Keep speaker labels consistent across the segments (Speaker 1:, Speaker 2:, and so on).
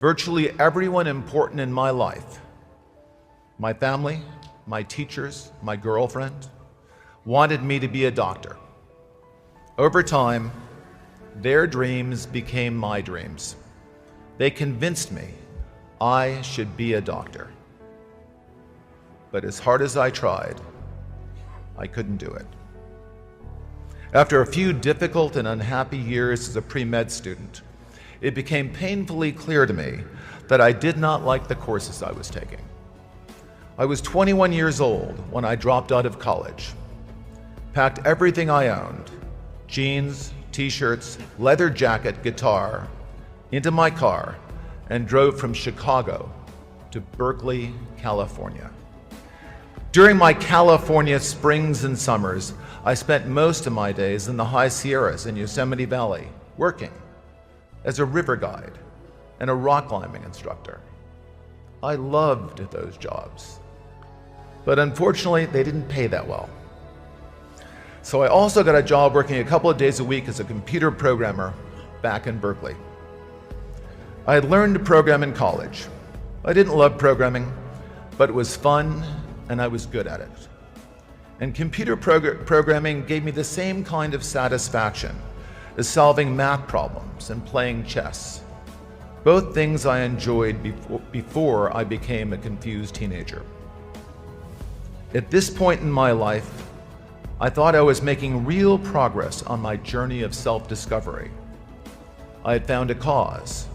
Speaker 1: Virtually everyone important in my life, my family, my teachers, my girlfriend, wanted me to be a doctor. Over time, their dreams became my dreams. They convinced me I should be a doctor. But as hard as I tried, I couldn't do it. After a few difficult and unhappy years as a pre-med student, it became painfully clear to me that I did not like the courses I was taking. I was 21 years old when I dropped out of college, packed everything I owned, jeans, t-shirts, leather jacket, guitar, into my car and drove from Chicago to Berkeley, California. During my California springs and summers, I spent most of my days in the high Sierras in Yosemite Valley, working as a river guide and a rock climbing instructor. I loved those jobs, but unfortunately, they didn't pay that well. So I also got a job working a couple of days a week as a computer programmer back in Berkeley. I had learned to program in college. I didn't love programming, but it was fun and I was good at it. And computer programming gave me the same kind of satisfaction as solving math problems and playing chess, both things I enjoyed before I became a confused teenager. At this point in my life, I thought I was making real progress on my journey of self-discovery. I had found a cause.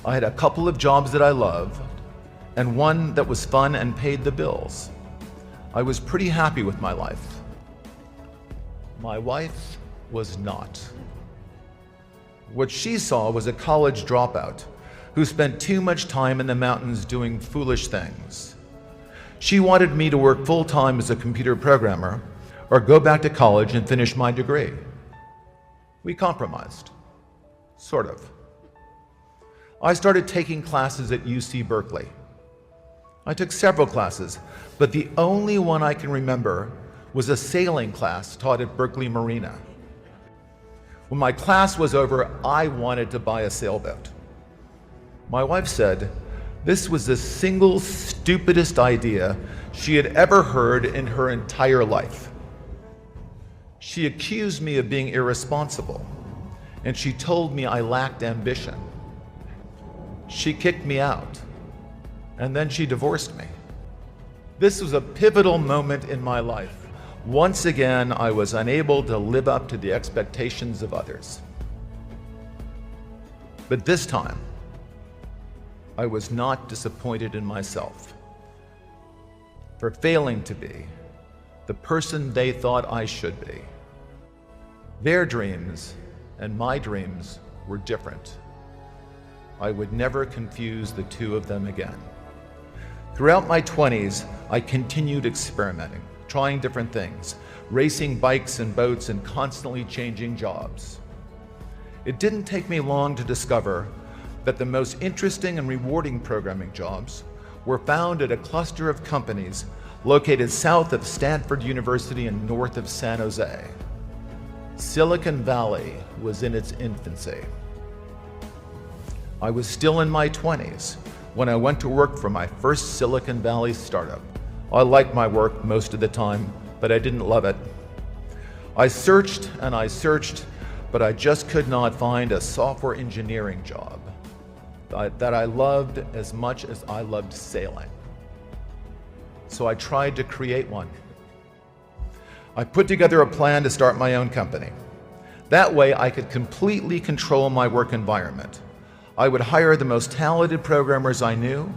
Speaker 1: I had a couple of jobs that I loved, and one that was fun and paid the bills. I was pretty happy with my life. My wife was not. What she saw was a college dropout who spent too much time in the mountains doing foolish things. She wanted me to work full-time as a computer programmer or go back to college and finish my degree. We compromised, sort of. I started taking classes at UC Berkeley. I took several classes, but the only one I can remember was a sailing class taught at Berkeley Marina. When my class was over, I wanted to buy a sailboat. My wife said this was the single stupidest idea she had ever heard in her entire life. She accused me of being irresponsible, and she told me I lacked ambition. She kicked me out, and then she divorced me. This was a pivotal moment in my life. Once again, I was unable to live up to the expectations of others. But this time, I was not disappointed in myself for failing to be the person they thought I should be. Their dreams and my dreams were different. I would never confuse the two of them again. Throughout my 20s, I continued experimenting, trying different things, racing bikes and boats and constantly changing jobs. It didn't take me long to discover that the most interesting and rewarding programming jobs were found at a cluster of companies located south of Stanford University and north of San Jose. Silicon Valley was in its infancy. I was still in my 20s when I went to work for my first Silicon Valley startup. I liked my work most of the time, but I didn't love it. I searched and I searched, but I just could not find a software engineering job that I loved as much as I loved sailing. So I tried to create one. I put together a plan to start my own company. That way I could completely control my work environment. I would hire the most talented programmers I knew,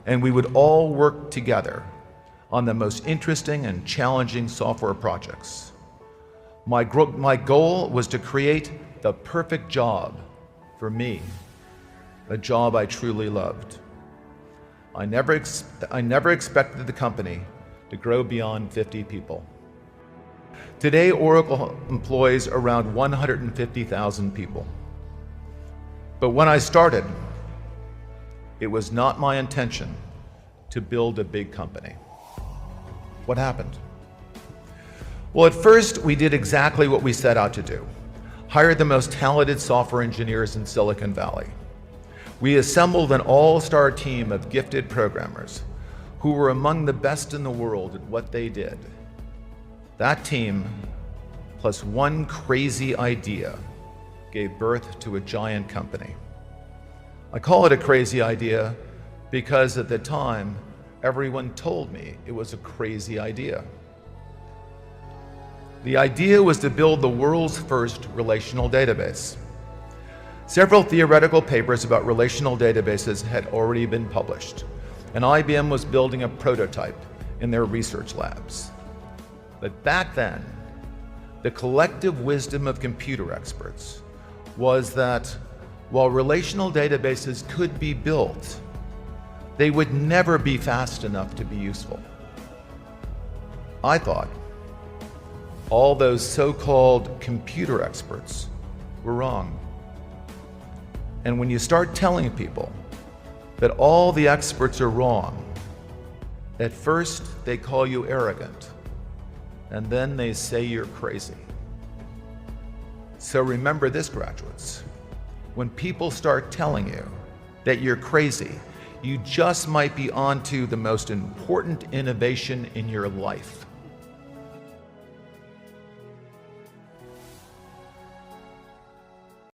Speaker 1: and we would all work together on the most interesting and challenging software projects. My goal was to create the perfect job for me, a job I truly loved. I never expected the company to grow beyond 50 people. Today, Oracle employs around 150,000 people. But when I started, it was not my intention to build a big company. What happened? Well, at first, we did exactly what we set out to do. Hire the most talented software engineers in Silicon Valley. We assembled an all-star team of gifted programmers who were among the best in the world at what they did. That team, plus one crazy idea, gave birth to a giant company. I call it a crazy idea because at the time, everyone told me it was a crazy idea. The idea was to build the world's first relational database. Several theoretical papers about relational databases had already been published, and IBM was building a prototype in their research labs. But back then, the collective wisdom of computer experts was that while relational databases could be built, they would never be fast enough to be useful. I thought all those so-called computer experts were wrong. And when you start telling people that all the experts are wrong, at first they call you arrogant, and then they say you're crazy. So remember this, graduates. When people start telling you that you're crazy, you just might be onto the most important innovation in your life.